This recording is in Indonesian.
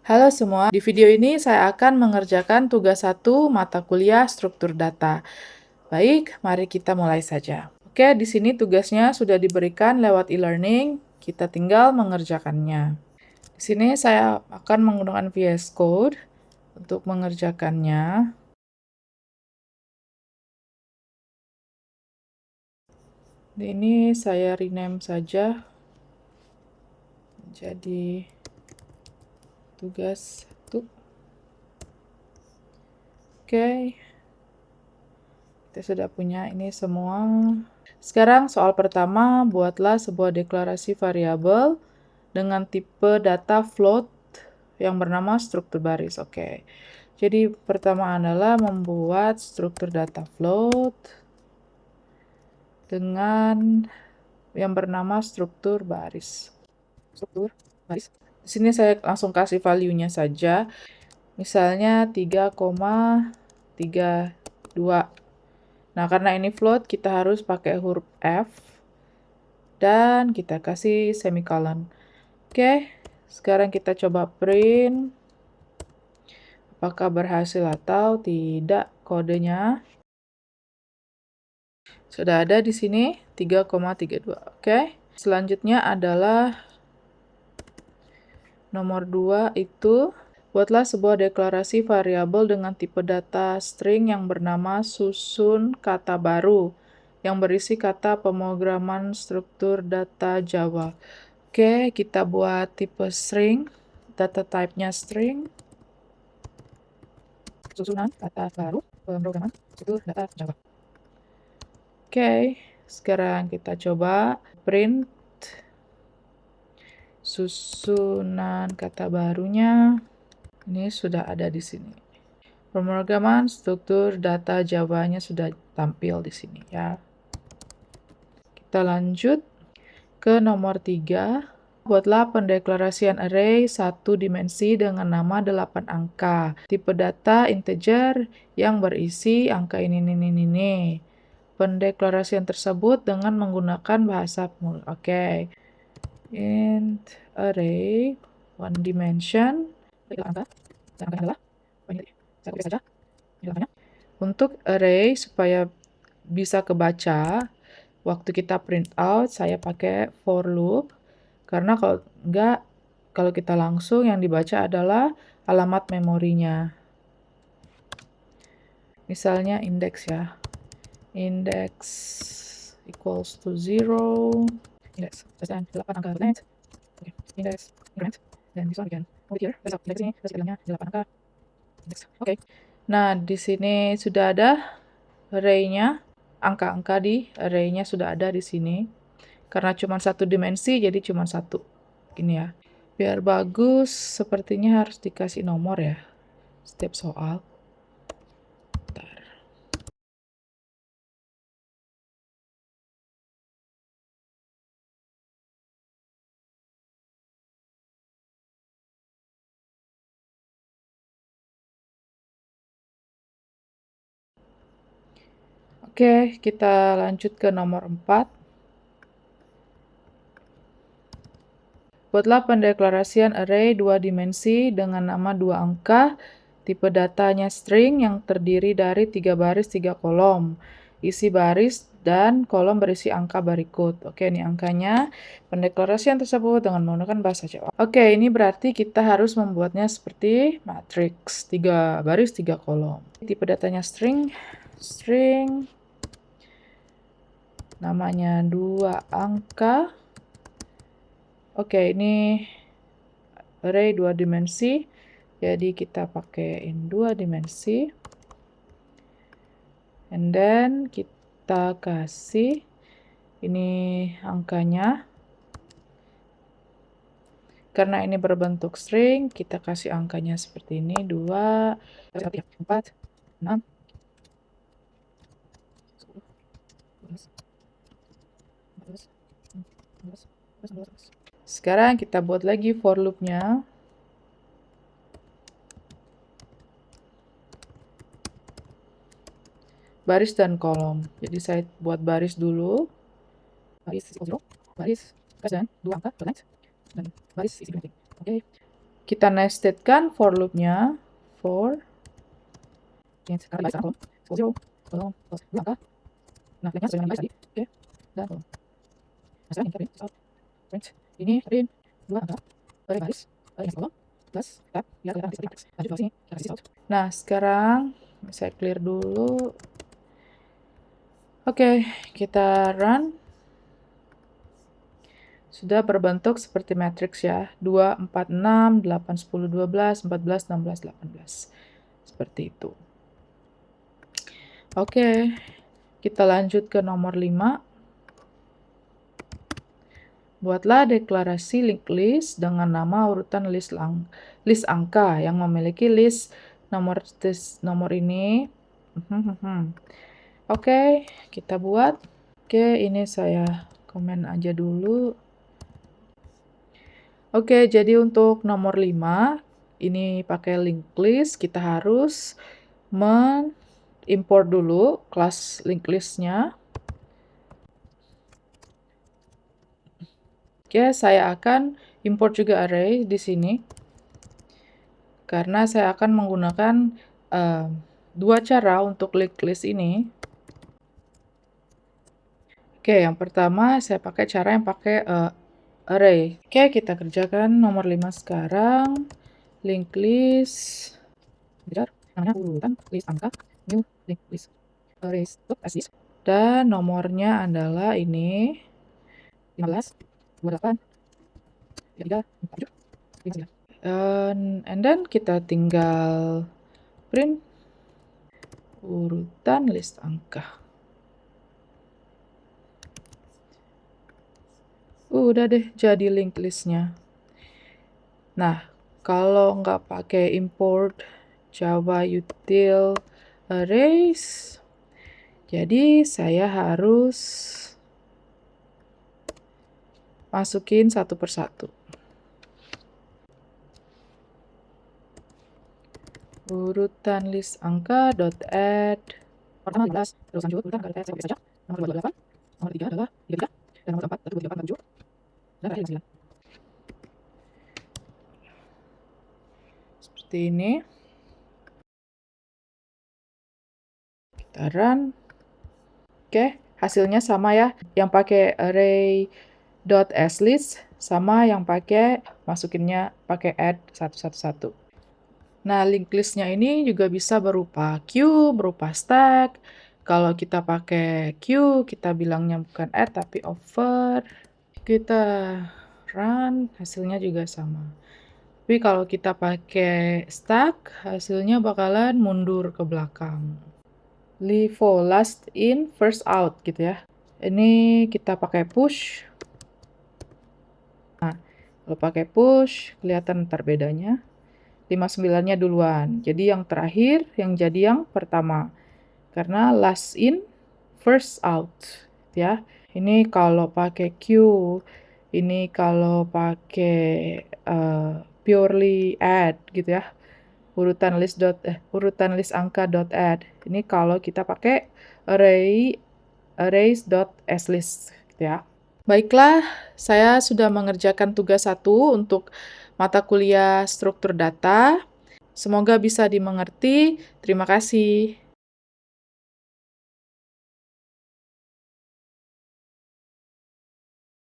Halo semua, di video ini saya akan mengerjakan tugas 1 mata kuliah struktur data. Baik, mari kita mulai saja. Oke, di sini tugasnya sudah diberikan lewat e-learning, kita tinggal mengerjakannya. Di sini saya akan menggunakan VS Code untuk mengerjakannya. Ini saya rename saja jadi tugas 1. Oke, kita sudah punya ini semua. Sekarang soal pertama, buatlah sebuah deklarasi variabel dengan tipe data float yang bernama struktur baris. Oke. Jadi pertama adalah membuat struktur data float dengan yang bernama struktur baris. Struktur baris. Di sini saya langsung kasih value-nya saja. Misalnya 3,32. Nah, karena ini float, kita harus pakai huruf F dan kita kasih semicolon. Oke, sekarang kita coba print. Apakah berhasil atau tidak kodenya? Sudah ada di sini 3,32. Oke. Selanjutnya adalah nomor 2 itu buatlah sebuah deklarasi variabel dengan tipe data string yang bernama susun kata baru yang berisi kata pemrograman struktur data Java. Oke, kita buat tipe string, data type-nya string, susunan kata baru, pemrograman struktur data Java. Oke, sekarang kita coba print susunan kata barunya. Ini sudah ada di sini. Pemrograman struktur data Java-nya sudah tampil di sini ya. Kita lanjut ke nomor 3. Buatlah pendeklarasian array 1 dimensi dengan nama 8 angka. Tipe data integer yang berisi angka ini. Pendeklarasian tersebut dengan menggunakan bahasa pemula. Oke. Int array 1 dimension. Angka adalah saya copy saja. Untuk array supaya bisa kebaca, waktu kita print out saya pakai for loop. Karena kalau enggak, kalau kita langsung yang dibaca adalah alamat memorinya. Misalnya index ya. Index equals to 0. Index, dan 8 angka length. Oke, index, increment. Dan this one again. Over here, index ini, bilangnya 8 angka. Index. Oke. Nah, di sini sudah ada array-nya. Angka-angka di array-nya sudah ada di sini. Karena cuma satu dimensi, jadi cuma satu. Ini ya. Biar bagus, sepertinya harus dikasih nomor ya. Setiap soal. Bentar. Oke, kita lanjut ke nomor 4. Buatlah pendeklarasian array 2 dimensi dengan nama 2 angka, tipe datanya string yang terdiri dari 3 baris 3 kolom. Isi baris dan kolom berisi angka berikut. Oke, ini angkanya. Pendeklarasian tersebut dengan menggunakan bahasa Java. Oke, ini berarti kita harus membuatnya seperti matriks, 3 baris 3 kolom. Tipe datanya string, namanya 2 angka. Oke, ini array 2 dimensi. Jadi kita pakaiin 2 dimensi. And then kita kasih ini angkanya. Karena ini berbentuk string, kita kasih angkanya seperti ini. 2, 4, 6, 10. Sekarang kita buat lagi for loop-nya. Baris dan kolom. Jadi saya buat baris dulu. Baris 0, baris dan 2 angka, dan baris isi penting. Oke. Kita nestedkan for loop-nya. For karena sekarang kolom 0, plus 2 angka. Nah, lengthnya sesuai dengan yang tadi. Oke. Dan kolom. Nah, sekarang ini kita print. Ini print 2 angka. Array baris. Array kolom. Plus tab. Biar kelihatan nanti seperti lanjut ke sini. Kita kasih out. Nah, sekarang saya clear dulu. Oke, kita run. Sudah berbentuk seperti matriks ya. 2, 4, 6, 8, 10, 12, 14, 16, 18. Seperti itu. Oke, kita lanjut ke nomor 5. Buatlah deklarasi linked list dengan nama urutan list angka yang memiliki list nomor ini. Oke, kita buat. Oke, ini saya komen aja dulu. Oke, jadi untuk nomor 5, ini pakai linked list, kita harus import dulu kelas linked list-nya. Oke, saya akan import juga array di sini. Karena saya akan menggunakan dua cara untuk linked list ini. Oke, yang pertama saya pakai cara yang pakai array. Oke, kita kerjakan nomor 5 sekarang. Linked list. Namanya urutan list angka. New linked list. Arrays.list. Dan nomornya adalah ini 15, 28, 33, 47, 59. And then kita tinggal print urutan list angka. Udah deh jadi linked list-nya. Nah, kalau nggak pakai import Java util arrays, jadi saya harus masukin satu persatu. Urutan list angka .add pertama 15, terus lanjut urutan angka saya saja. Nomor 28, nomor 3 adalah 33, dan nomor 4 adalah 28, 47, dan terakhir 9. Seperti ini. Kita run. Oke, hasilnya sama ya. Yang pakai array.aslist sama yang pakai masukinnya pakai add 111. Nah, linked list-nya ini juga bisa berupa queue, berupa stack. Kalau kita pakai queue, kita bilangnya bukan add tapi over. Kita run, hasilnya juga sama. Tapi kalau kita pakai stack, hasilnya bakalan mundur ke belakang. LIFO, last in, first out gitu ya. Ini kita pakai push. Nah, kalau pakai push, kelihatan ntar bedanya. 59-nya duluan. Jadi yang terakhir yang jadi yang pertama. Karena last in, first out. Ya. Ini kalau pakai queue, ini kalau pakai purely add gitu ya. Urutan list angka .add. Ini kalau kita pakai arrays.aslist gitu ya. Baiklah, saya sudah mengerjakan tugas 1 untuk mata kuliah struktur data. Semoga bisa dimengerti. Terima kasih.